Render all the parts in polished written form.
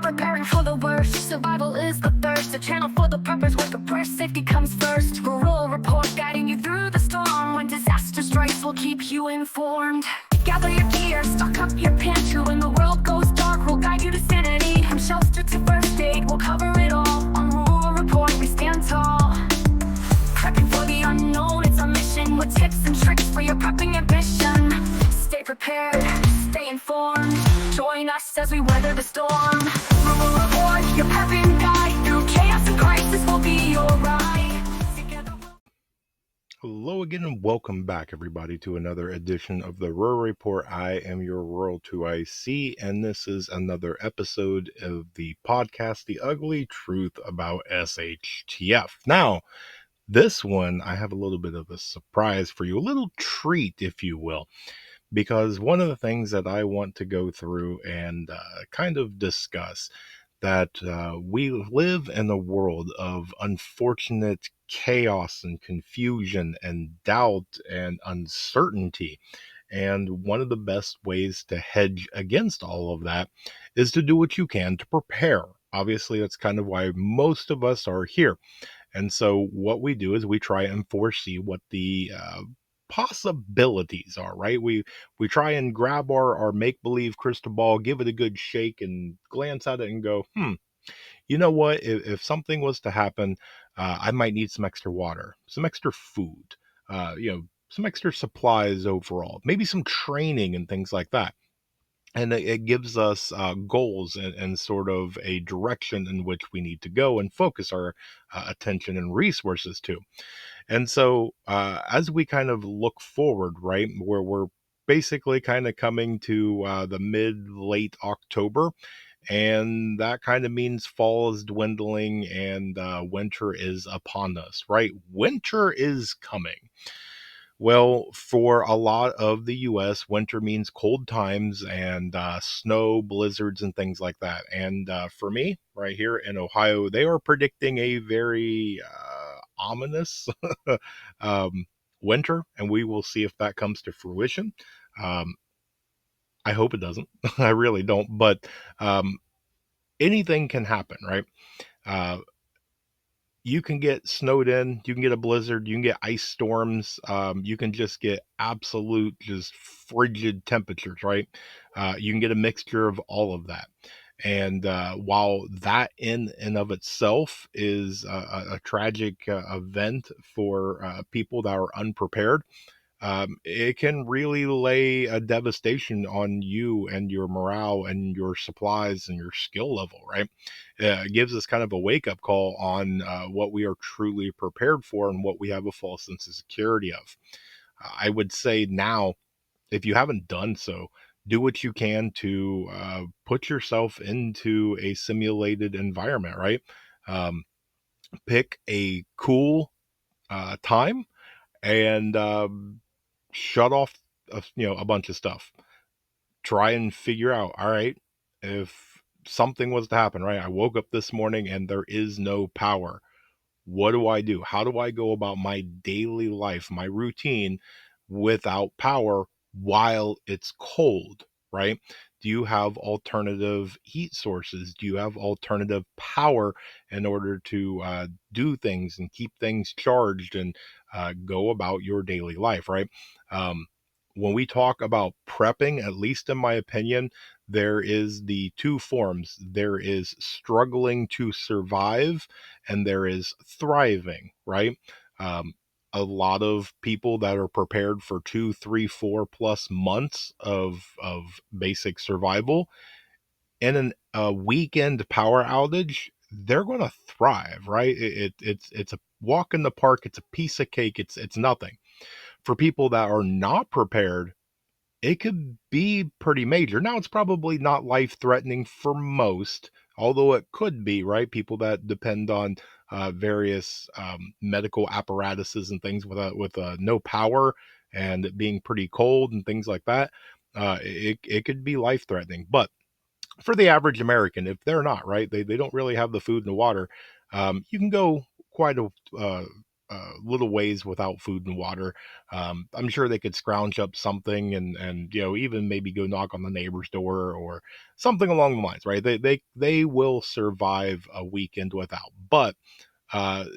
preparing for the worst. Survival is the thirst, a channel for the purpose where the press safety comes first. Rural report guiding you through the storm. When disaster strikes, we'll keep you informed. Gather your gear, stock up your pantry. When the world goes dark, we'll guide you to sanity. From shelter to first aid, we'll cover it all. On Rural Report, we stand tall. Prepping for the unknown, it's our mission. With tips and tricks for your prepping ambition. Stay prepared, stay informed. Join us as we weather the storm. Rural Report, your prepping guide. Through chaos and crisis, we'll be your ride. Together we'll... Hello again and welcome back everybody to another edition of the Rural Report. I am your Rural 2IC and this is another episode of the podcast, The Ugly Truth About SHTF. Now, this one I have a little bit of a surprise for you, a little treat if you will, because one of the things that I want to go through and kind of discuss that we live in a world of unfortunate chaos and confusion and doubt and uncertainty. And one of the best ways to hedge against all of that is to do what you can to prepare. Obviously, that's kind of why most of us are here. And so what we do is we try and foresee what the possibilities are, right? We try and grab our make-believe crystal ball, give it a good shake and glance at it and go, you know what, if something was to happen, I might need some extra water, some extra food, some extra supplies overall, maybe some training and things like that. And it gives us goals and sort of a direction in which we need to go and focus our attention and resources to. And so as we kind of look forward, right, where we're basically kind of coming to the late October, and that kind of means fall is dwindling and winter is upon us, right? Winter is coming. Well, for a lot of the US, winter means cold times and snow, blizzards, and things like that. And for me, right here in Ohio, they are predicting a very ominous winter, and we will see if that comes to fruition. Um, I hope it doesn't. I really don't. But anything can happen, right? Uh, you can get snowed in, you can get a blizzard, you can get ice storms, you can just get absolute, just frigid temperatures, right? You can get a mixture of all of that. And while that in and of itself is a tragic event for people that are unprepared, it can really lay a devastation on you and your morale and your supplies and your skill level, right? It gives us kind of a wake up call on what we are truly prepared for and what we have a false sense of security of. I would say now, if you haven't done so, do what you can to put yourself into a simulated environment, right? Um, Pick a cool time and shut off a bunch of stuff. Try and figure out, all right, if something was to happen, right? I woke up this morning and there is no power. What do I do? How do I go about my daily life, my routine without power while it's cold, right? Do you have alternative heat sources? Do you have alternative power in order to do things and keep things charged and go about your daily life, right? Um, when we talk about prepping, at least in my opinion, there is the two forms. There is struggling to survive and there is thriving, right? Um, a lot of people that are prepared for 2, 3, 4+ months of basic survival in a weekend power outage, they're going to thrive, right? It's a walk in the park. It's a piece of cake. It's nothing. For people that are not prepared, it could be pretty major. Now, it's probably not life-threatening for most, although it could be, right? People that depend on various medical apparatuses and things with no power and it being pretty cold and things like that, it could be life-threatening. But for the average American, if they're not, right, they don't really have the food and the water, you can go quite little ways without food and water. I'm sure they could scrounge up something and even maybe go knock on the neighbor's door or something along the lines, right? They will survive a weekend without. But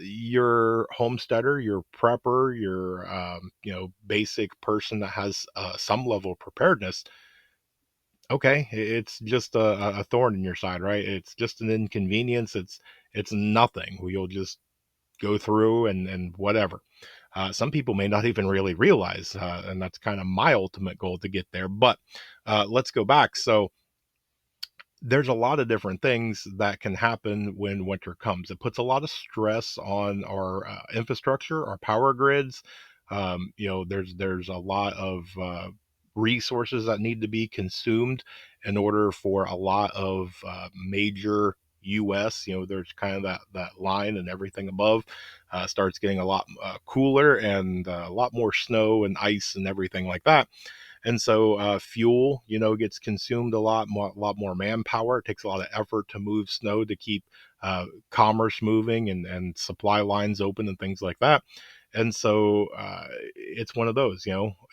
your homesteader, your prepper, your basic person that has some level of preparedness, okay, it's just a thorn in your side, right? It's just an inconvenience. It's nothing. You'll just go through and whatever. Some people may not even really realize, and that's kind of my ultimate goal to get there. But let's go back. So there's a lot of different things that can happen when winter comes. It puts a lot of stress on our infrastructure, our power grids. There's a lot of resources that need to be consumed in order for a lot of major U.S. There's kind of that line, and everything above starts getting a lot cooler and a lot more snow and ice and everything like that. And so fuel, gets consumed a lot more manpower. It takes a lot of effort to move snow to keep commerce moving and supply lines open and things like that. And so it's one of those,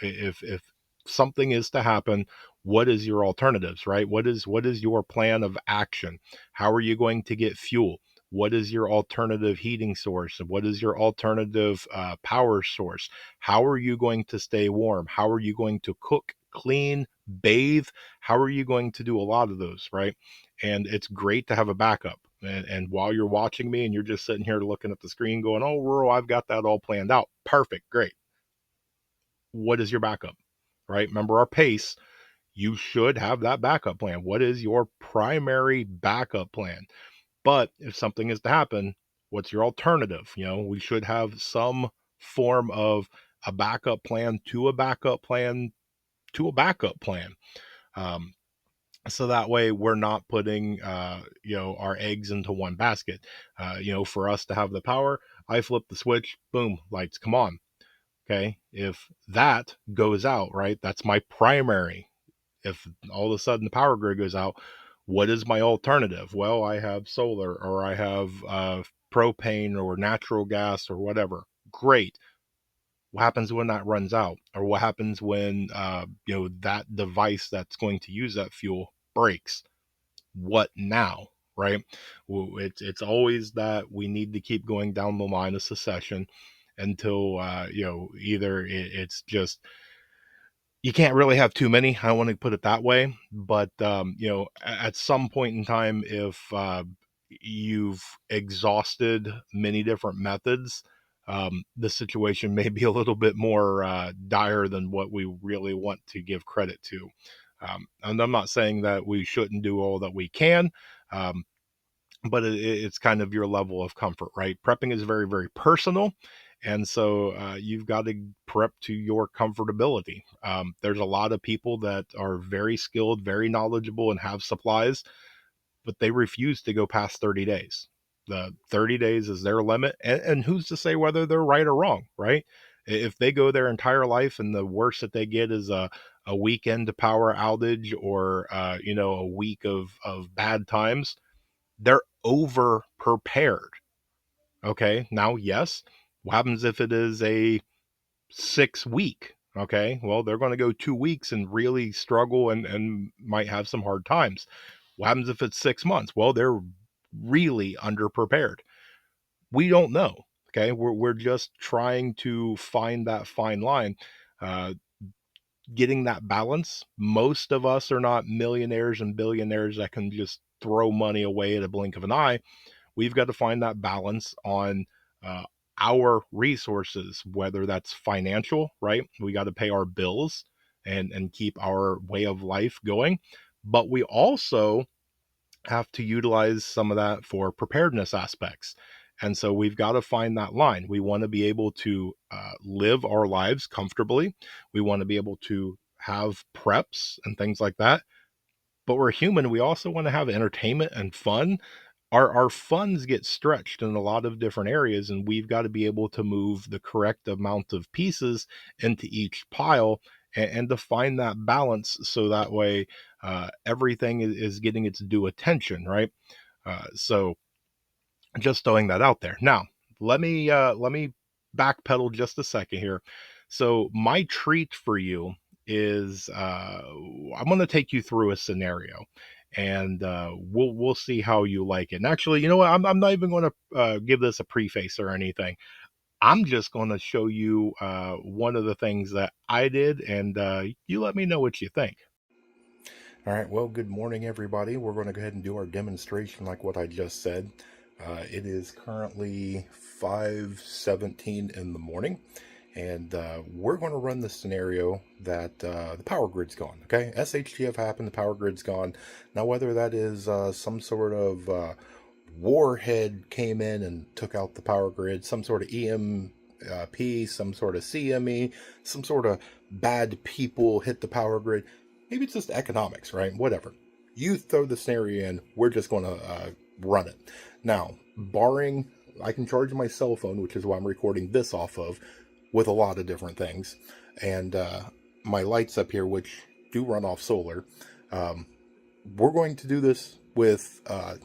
if something is to happen, what is your alternatives, right? What is your plan of action? How are you going to get fuel? What is your alternative heating source? What is your alternative power source? How are you going to stay warm? How are you going to cook, clean, bathe? How are you going to do a lot of those, right? And it's great to have a backup. And while you're watching me and you're just sitting here looking at the screen going, oh, rural, I've got that all planned out. Perfect. Great. What is your backup, right? Remember our pace. You should have that backup plan. What is your primary backup plan? But if something is to happen, what's your alternative? We should have some form of a backup plan to a backup plan to a backup plan. Um, so that way we're not putting, our eggs into one basket. For us to have the power, I flip the switch, boom, lights come on. Okay. If that goes out, right, that's my primary. If all of a sudden the power grid goes out, what is my alternative? Well, I have solar, or I have propane or natural gas or whatever. Great. What happens when that runs out? Or what happens when that device that's going to use that fuel breaks? What now? Right? Well, it's always that we need to keep going down the line of succession until either it's just you can't really have too many. I don't want to put it that way, but at some point in time, if you've exhausted many different methods, the situation may be a little bit more dire than what we really want to give credit to. And I'm not saying that we shouldn't do all that we can. Um, but it's kind of your level of comfort, right? Prepping is very, very personal. And so you've got to prep to your comfortability. There's a lot of people that are very skilled, very knowledgeable, and have supplies, but they refuse to go past 30 days. The 30 days is their limit. And who's to say whether they're right or wrong, right? If they go their entire life and the worst that they get is a weekend power outage or, a week of bad times, they're over prepared. Okay. Now, yes, what happens if it is a 6 week? Okay. Well, they're going to go 2 weeks and really struggle and might have some hard times. What happens if it's 6 months? Well, they're really underprepared. We don't know. Okay. We're just trying to find that fine line. Uh, Getting that balance. Most of us are not millionaires and billionaires that can just throw money away at a blink of an eye. We've got to find that balance on uh, our resources, whether that's financial, right? We got to pay our bills and keep our way of life going. But we also have to utilize some of that for preparedness aspects. And so we've got to find that line. We want to be able to live our lives comfortably. We want to be able to have preps and things like that. But we're human. We also want to have entertainment and fun. Our funds get stretched in a lot of different areas, and we've got to be able to move the correct amount of pieces into each pile and to find that balance so that way everything is getting its due attention, right? So just throwing that out there. Now, let me backpedal just a second here. So my treat for you is I'm going to take you through a scenario, and we'll see how you like it. And actually, you know what? I'm not even going to give this a preface or anything. I'm just going to show you one of the things that I did, and you let me know what you think. All right, well, good morning, everybody. We're going to go ahead and do our demonstration like what I just said. It is currently 5:17 in the morning, and we're going to run the scenario that the power grid's gone, okay? SHTF happened, the power grid's gone. Now, whether that is some sort of warhead came in and took out the power grid, some sort of EMP, some sort of CME, some sort of bad people hit the power grid. Maybe it's just economics, right? Whatever. You throw the scenario in, we're just going to run it. Now, barring, I can charge my cell phone, which is what I'm recording this off of, with a lot of different things. And my lights up here, which do run off solar. We're going to do this with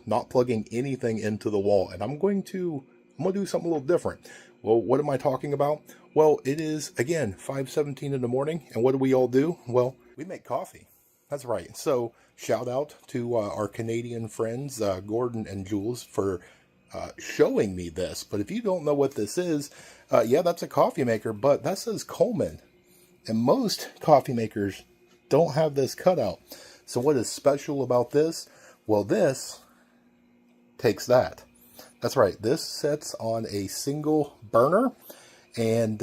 not plugging anything into the wall. And I'm going to do something a little different. Well, what am I talking about? Well, it is, again, 5:17 in the morning. And what do we all do? Well, we make coffee. That's right. So shout out to our Canadian friends, Gordon and Jules, for showing me this. But if you don't know what this is, yeah, that's a coffee maker, but that says Coleman. And most coffee makers don't have this cutout. So what is special about this? Well, this takes that. That's right. This sits on a single burner. And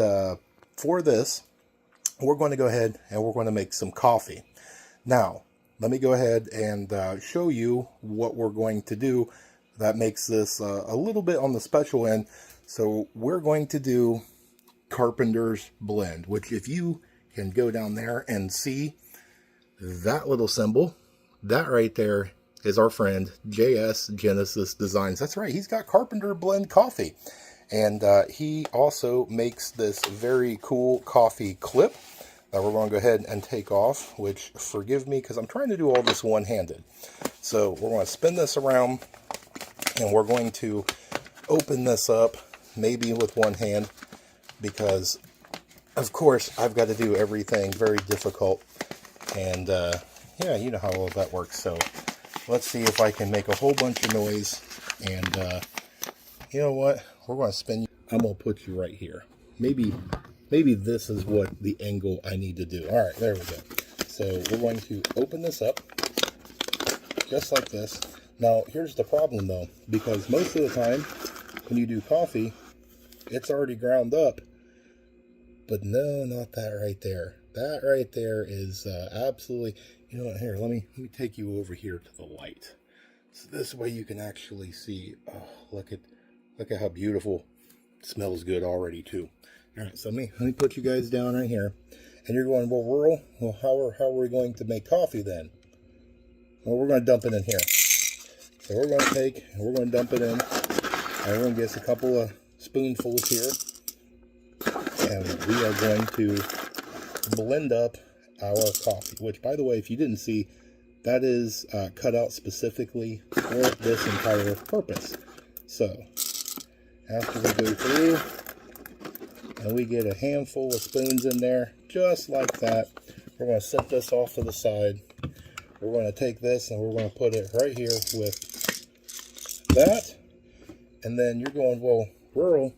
for this, we're going to go ahead and we're going to make some coffee. Now, let me go ahead and show you what we're going to do that makes this a little bit on the special end. So we're going to do Carpenter's Blend, which if you can go down there and see that little symbol, that right there is our friend JS Genesis Designs. That's right, he's got Carpenter Blend coffee. And he also makes this very cool coffee clip that we're going to go ahead and take off, which, forgive me, because I'm trying to do all this one-handed. So we're going to spin this around, and we're going to open this up, maybe with one hand, because, of course, I've got to do everything very difficult. And, yeah, you know how all that works. So let's see if I can make a whole bunch of noise. And, you know what? We're going to spin you. I'm going to put you right here. Maybe this is what the angle I need to do. All right, there we go. So we're going to open this up just like this. Now, here's the problem, though, because most of the time when you do coffee, it's already ground up. But no, not that right there. That right there is absolutely, you know what, here, let me take you over here to the light. So this way you can actually see, oh, look at how beautiful. It smells good already, too. All right, so let me put you guys down right here. And you're going, well, Rural, well, how are we going to make coffee then? Well, we're going to dump it in here. So we're going to take, and we're going to dump it in. And we're going to get a couple of spoonfuls here. And we are going to blend up our coffee. Which, by the way, if you didn't see, that is cut out specifically for this entire purpose. So, after we go through, and we get a handful of spoons in there, just like that. We're going to set this off to the side. We're going to take this and we're going to put it right here with that. And then you're going, well, Rural,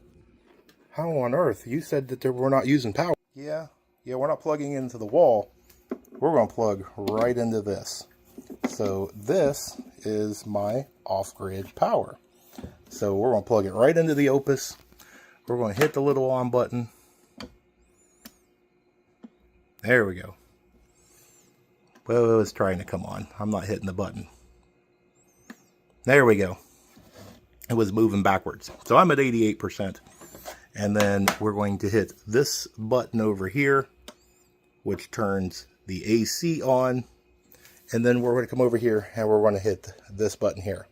how on earth? You said that we're not using power. Yeah, we're not plugging into the wall. We're going to plug right into this. So this is my off-grid power. So we're going to plug it right into the Opus. We're going to hit the little on button. There we go. Well, it was trying to come on. I'm not hitting the button. There we go. It was moving backwards. So I'm at 88%. And then we're going to hit this button over here, which turns the AC on. And then we're going to come over here and we're going to hit this button here,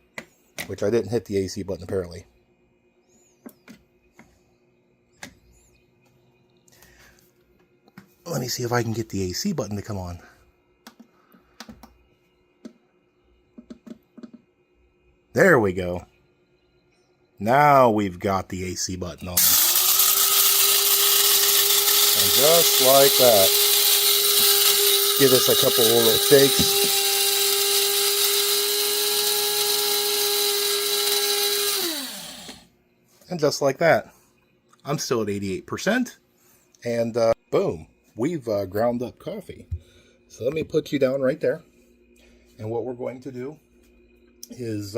which I didn't hit the AC button apparently. Let me see if I can get the AC button to come on. There we go. Now we've got the AC button on. just like that. Give us a couple of little shakes. And just like that, I'm still at 88%. And boom, we've ground up coffee. So let me put you down right there. And what we're going to do is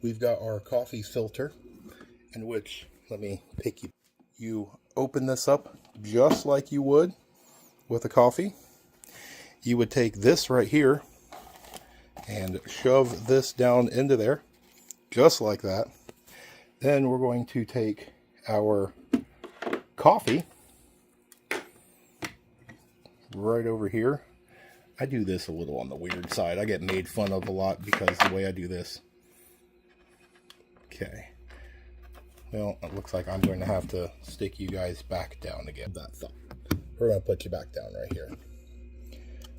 we've got our coffee filter, in which, let me pick you. You open this up just like you would with a coffee. You would take this right here and shove this down into there, just like that. Then we're going to take our coffee right over here. I do this a little on the weird side. I get made fun of a lot because the way I do this. Okay. Well, it looks like I'm going to have to stick you guys back down again. That thought. We're going to put you back down right here.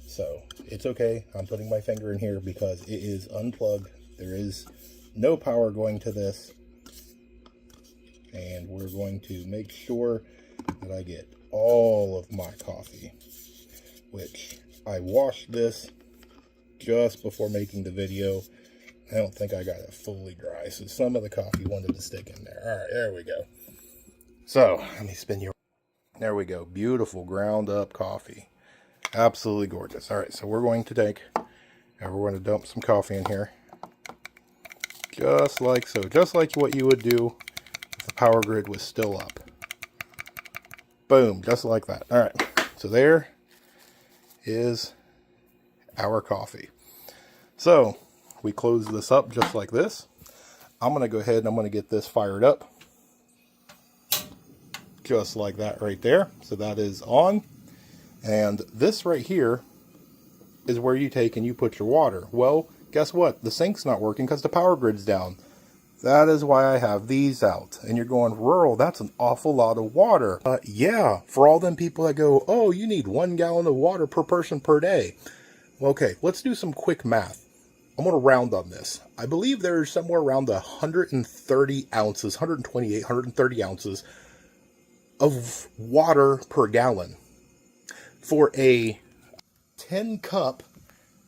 So, it's okay. I'm putting my finger in here because it is unplugged. There is no power going to this. And we're going to make sure that I get all of my coffee, which I washed this just before making the video. I don't think I got it fully dry, so some of the coffee wanted to stick in there. All right, there we go. So let me spin you. There we go. Beautiful ground up coffee. Absolutely gorgeous. All right, so we're going to take and we're going to dump some coffee in here. Just like so. Just like what you would do if the power grid was still up. Boom, just like that. All right, so there is our coffee. So we close this up just like this. I'm going to go ahead and I'm going to get this fired up. Just like that right there. So that is on. And this right here is where you take and you put your water. Well, guess what? The sink's not working because the power grid's down. That is why I have these out. And you're going, rural, that's an awful lot of water. Yeah, for all them people that go, oh, you need 1 gallon of water per person per day. Well, okay, let's do some quick math. I'm going to round on this. I believe there's somewhere around 130 ounces, 128, 130 ounces of water per gallon. For a 10 cup,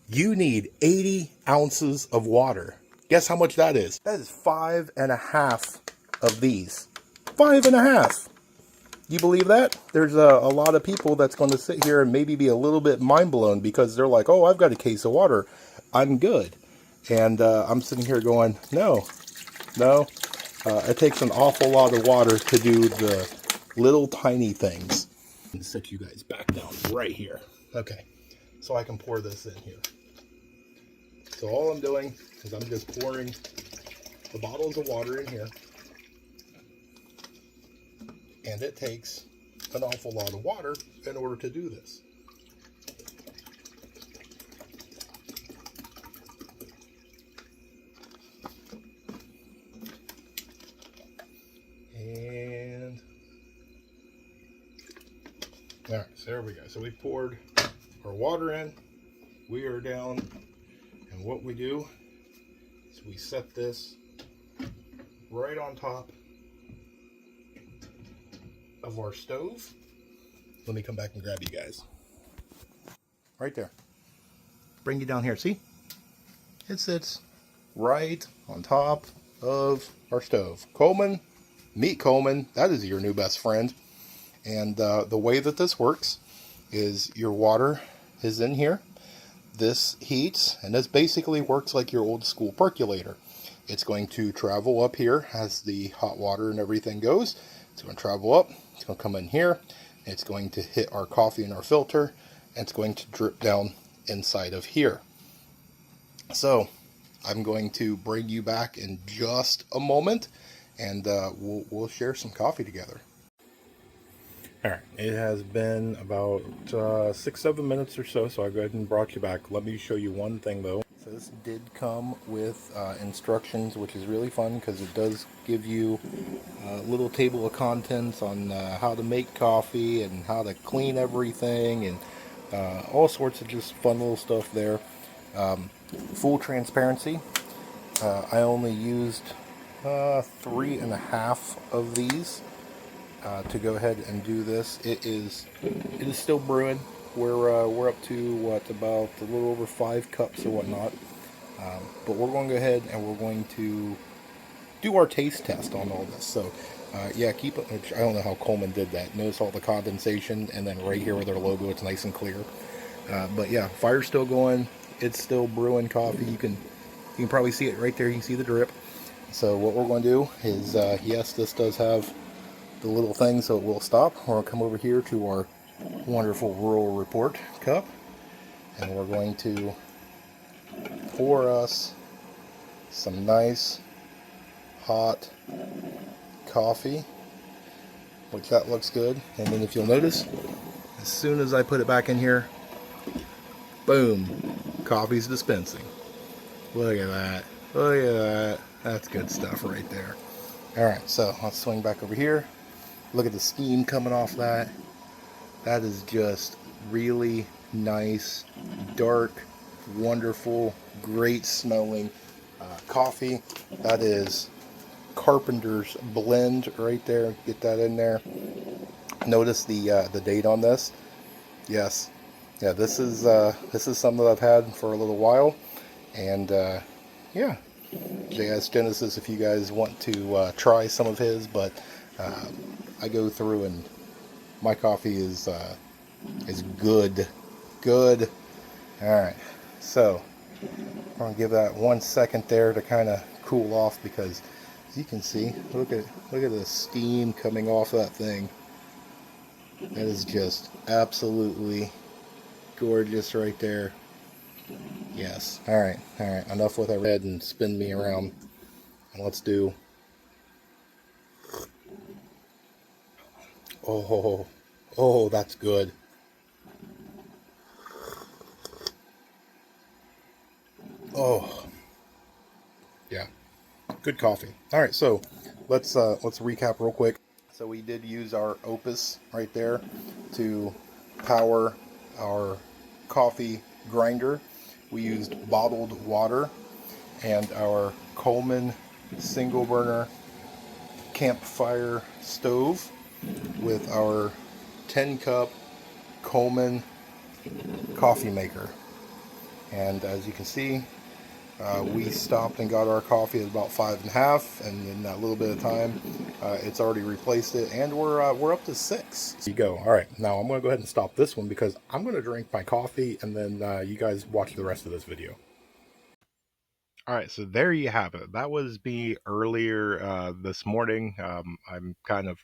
you need 80 ounces of water. Guess how much that is? That is 5.5 of these. 5.5. You believe that? There's a lot of people that's going to sit here and maybe be a little bit mind blown because they're like, oh, I've got a case of water. I'm good. And I'm sitting here going, no. It takes an awful lot of water to do the little tiny things. And set you guys back down right here. Okay, so I can pour this in here. So all I'm doing is I'm just pouring the bottles of water in here. And it takes an awful lot of water in order to do this. And all right, so there we go. So we poured our water in. We are down. And what we do is we set this right on top of our stove. Let me come back and grab you guys. Right there. Bring you down here. See? It sits right on top of our stove. Coleman, meet Coleman. That is your new best friend. And the way that this works is your water is in here. This heats, and this basically works like your old school percolator. It's going to travel up here as the hot water and everything goes. It's going to travel up. It's going to come in here. It's going to hit our coffee in our filter. And it's going to drip down inside of here. So I'm going to bring you back in just a moment, and we'll share some coffee together. All right, it has been about 6-7 minutes or so, so I'll go ahead and brought you back. Let me show you one thing though. So this did come with instructions, which is really fun because it does give you a little table of contents on how to make coffee and how to clean everything and all sorts of just fun little stuff there. Full transparency, I only used 3.5 of these. to go ahead and do this. It is still brewing. We're up to what, about a little over 5 cups or whatnot. But we're going to go ahead and we're going to do our taste test on all this. So yeah, keep it. I don't know how Coleman did that. Notice all the condensation, and then right here with their logo, it's nice and clear. But yeah, fire's still going. It's still brewing coffee. You can probably see it right there. You can see the drip. So what we're going to do is, yes, this does have the little thing, so it will stop. We're going to come over here to our wonderful Rural Report cup, and we're going to pour us some nice hot coffee, which that looks good. And then if you'll notice, as soon as I put it back in here, boom, coffee's dispensing. Look at that. Look at that. That's good stuff right there. Alright, so let's swing back over here. Look at the steam coming off that. That is just really nice, dark, wonderful, great smelling coffee. That is Carpenter's Blend right there. Get that in there. Notice the date on this. Yes, yeah, this is something that I've had for a little while, and yeah, JS Genesis, if you guys want to try some of his, but I go through and my coffee is good, good. All right, so I'm gonna give that 1 second there to kind of cool off, because as you can see, look at the steam coming off that thing. That is just absolutely gorgeous right there. Yes. All right. Enough with our head and spin me around, and let's do. Oh, that's good. Oh, yeah, good coffee. All right, so let's recap real quick. So we did use our Opus right there to power our coffee grinder. We used bottled water and our Coleman single burner campfire stove with our 10 cup Coleman coffee maker. And as you can see, we stopped and got our coffee at about 5.5, and in that little bit of time, it's already replaced it, and we're up to 6. So you go. All right, now I'm going to go ahead and stop this one because I'm going to drink my coffee, and then you guys watch the rest of this video. All right, so there you have it. That was me earlier this morning. I'm kind of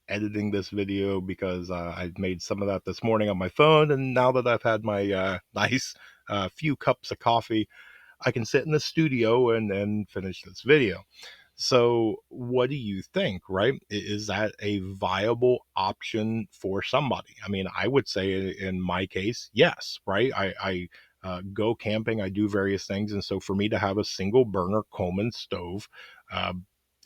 editing this video because I made some of that this morning on my phone, and now that I've had my nice few cups of coffee, I can sit in the studio and finish this video. So what do you think, right? Is that a viable option for somebody? I mean, I would say in my case, yes, right? I go camping, I do various things. And so for me to have a single burner Coleman stove uh,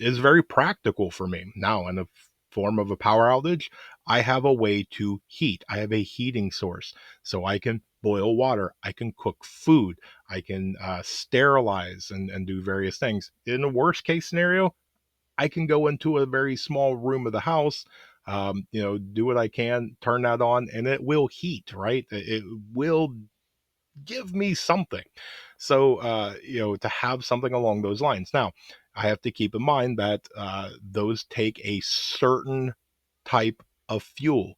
is very practical for me. Now, in the form of a power outage, I have a way to heat. I have a heating source. So I can boil water, I can cook food, I can sterilize and do various things. In a worst case scenario, I can go into a very small room of the house, do what I can, turn that on, and it will heat, right? It will give me something. So, to have something along those lines. Now, I have to keep in mind that those take a certain type of fuel,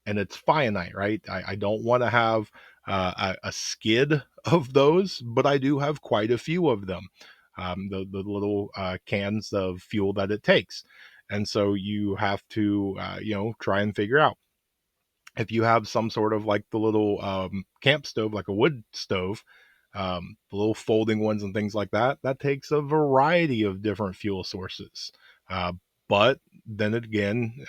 and it's finite, right? I don't want to have a skid of those, but I do have quite a few of them, the little cans of fuel that it takes. And so you have to, try and figure out if you have some sort of like the little camp stove, like a wood stove, the little folding ones and things like that, that takes a variety of different fuel sources. But then again,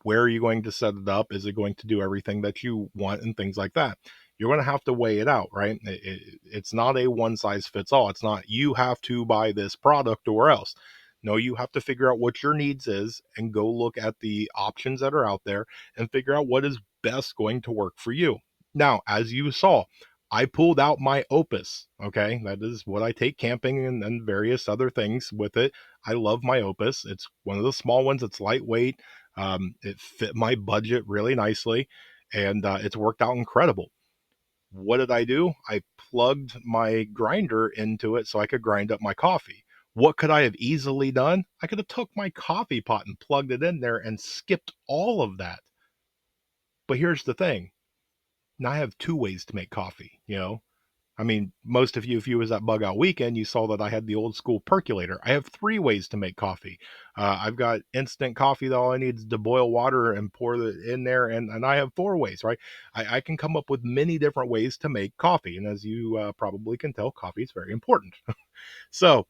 where are you going to set it up? Is it going to do everything that you want and things like that? You're going to have to weigh it out, right? It's not a one size fits all. It's not you have to buy this product or else. No, you have to figure out what your needs is and go look at the options that are out there and figure out what is best going to work for you. Now, as you saw, I pulled out my Opus. Okay, that is what I take camping and various other things with it. I love my Opus. It's one of the small ones. It's lightweight. It fit my budget really nicely, and it's worked out incredible. What did I do? I plugged my grinder into it so I could grind up my coffee. What could I have easily done? I could have took my coffee pot and plugged it in there and skipped all of that. But here's the thing. Now I have two ways to make coffee, you know? I mean, most of you, if you was at Bug Out Weekend, you saw that I had the old school percolator. I have three ways to make coffee. I've got instant coffee that all I need is to boil water and pour it in there, and I have four ways, right? I can come up with many different ways to make coffee, and as you probably can tell, coffee is very important. So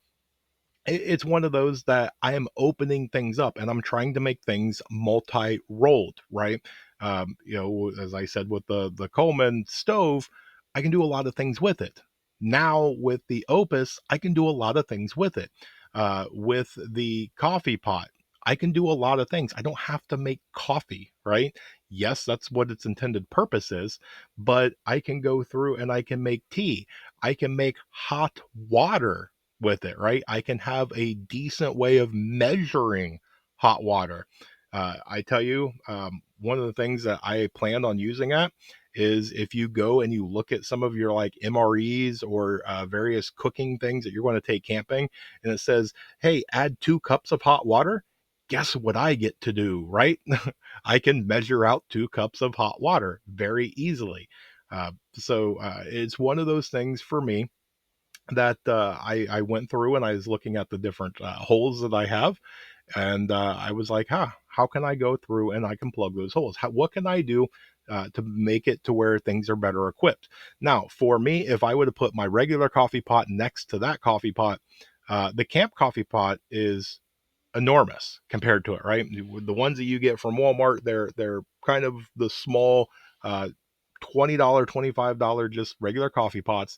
it's one of those that I am opening things up and I'm trying to make things multi-rolled, right? As I said with the Coleman stove, I can do a lot of things with it. Now with the Opus, I can do a lot of things with it. With the coffee pot, I can do a lot of things. I don't have to make coffee, right? Yes, that's what its intended purpose is, but I can go through and I can make tea. I can make hot water with it, right? I can have a decent way of measuring hot water. I tell you, one of the things that I plan on using at is if you go and you look at some of your like MREs or various cooking things that you're going to take camping, and it says, hey, add 2 cups of hot water. Guess what I get to do, right? I can measure out 2 cups of hot water very easily. So it's one of those things for me that I went through and I was looking at the different holes that I have, and I was like, how can I go through and I can plug those holes? What can I do to make it to where things are better equipped? Now, for me, if I would have put my regular coffee pot next to that coffee pot, the camp coffee pot is enormous compared to it, right? The ones that you get from Walmart, they're kind of the small uh, $20, $25 just regular coffee pots.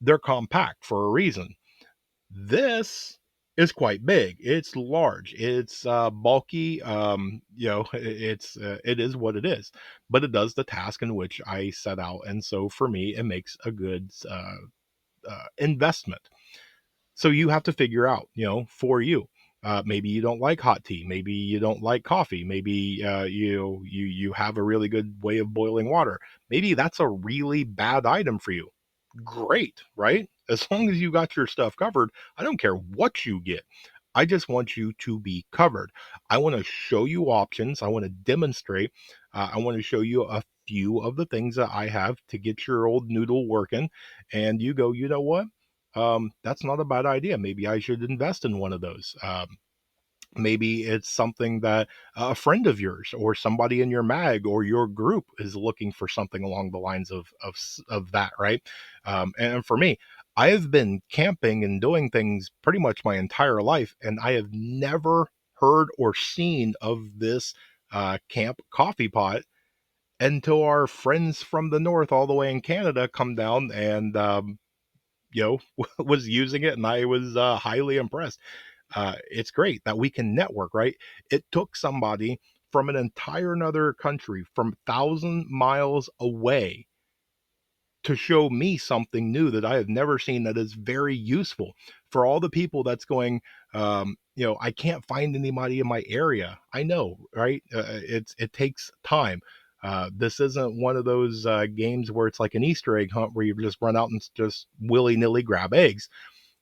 They're compact for a reason. This is quite big. It's large. It's bulky. It is what it is, but it does the task in which I set out, and so for me, it makes a good investment. So you have to figure out, for you. Maybe you don't like hot tea. Maybe you don't like coffee. Maybe you have a really good way of boiling water. Maybe that's a really bad item for you. Great, right? As long as you got your stuff covered, I don't care what you get. I just want you to be covered. I want to show you options. I want to demonstrate. I want to show you a few of the things that I have to get your old noodle working. And you go, you know what? That's not a bad idea. Maybe I should invest in one of those. Maybe it's something that a friend of yours or somebody in your mag or your group is looking for something along the lines of that, right? And for me, I have been camping and doing things pretty much my entire life, and I have never heard or seen of this camp coffee pot until our friends from the north, all the way in Canada, come down and was using it, and I was highly impressed. It's great that we can network, right? It took somebody from an entire another country, from 1,000 miles away, to show me something new that I have never seen that is very useful for all the people that's going. I can't find anybody in my area. I know, right? It takes time. This isn't one of those games where it's like an Easter egg hunt where you just run out and just willy nilly grab eggs.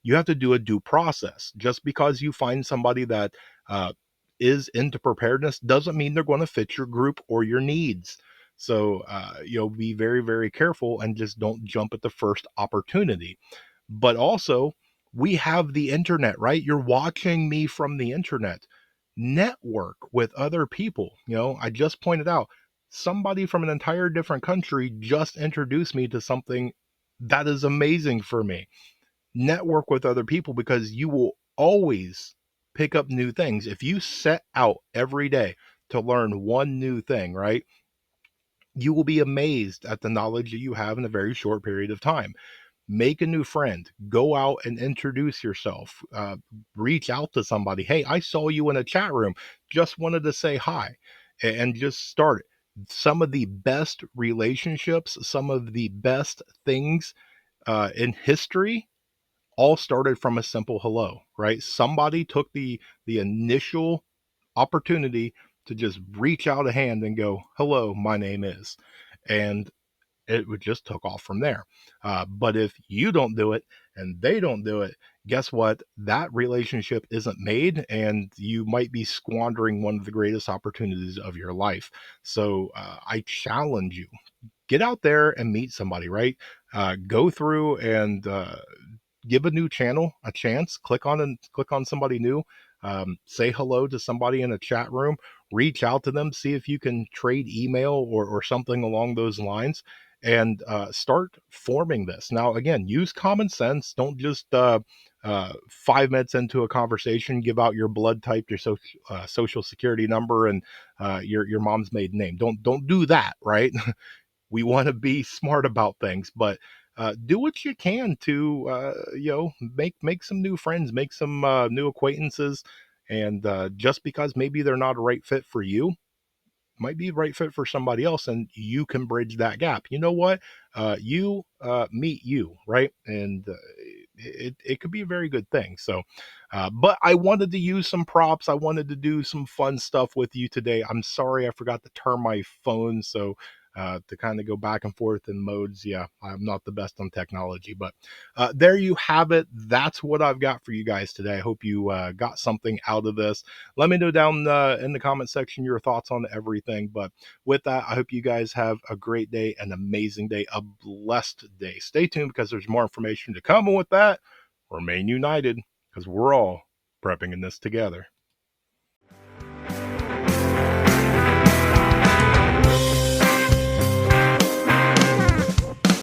You have to do a due process. Just because you find somebody that uh, is into preparedness doesn't mean they're going to fit your group or your needs. So, be very, very careful and just don't jump at the first opportunity. But also, we have the internet, right? You're watching me from the internet. Network with other people. I just pointed out somebody from an entire different country just introduced me to something that is amazing for me. Network with other people because you will always pick up new things. If you set out every day to learn one new thing, right? You will be amazed at the knowledge that you have in a very short period of time. Make a new friend, go out and introduce yourself, reach out to somebody. Hey, I saw you in a chat room, just wanted to say hi, and just start it. Some of the best relationships, some of the best things in history all started from a simple hello, right? Somebody took the initial opportunity to just reach out a hand and go, hello, my name is. And it would just took off from there. But if you don't do it and they don't do it, guess what? That relationship isn't made, and you might be squandering one of the greatest opportunities of your life. So I challenge you, get out there and meet somebody, right? Go through and give a new channel a chance. Click on somebody new. Say hello to somebody in a chat room. Reach out to them. See if you can trade email or something along those lines, and start forming this. Now, again, use common sense. Don't just 5 minutes into a conversation give out your blood type, your social security number, and your mom's maiden name. Don't do that, right? We want to be smart about things, but do what you can to make some new friends, make some new acquaintances, and just because maybe they're not a right fit for you, might be the right fit for somebody else, and you can bridge that gap. You know what? You meet you, right? And it could be a very good thing. So, but I wanted to use some props. I wanted to do some fun stuff with you today. I'm sorry I forgot to turn my phone. So, to kind of go back and forth in modes. Yeah, I'm not the best on technology, but there you have it. That's what I've got for you guys today. I hope you got something out of this. Let me know down in the comment section your thoughts on everything. But with that, I hope you guys have a great day, an amazing day, a blessed day. Stay tuned because there's more information to come. And with that, remain united because we're all prepping in this together.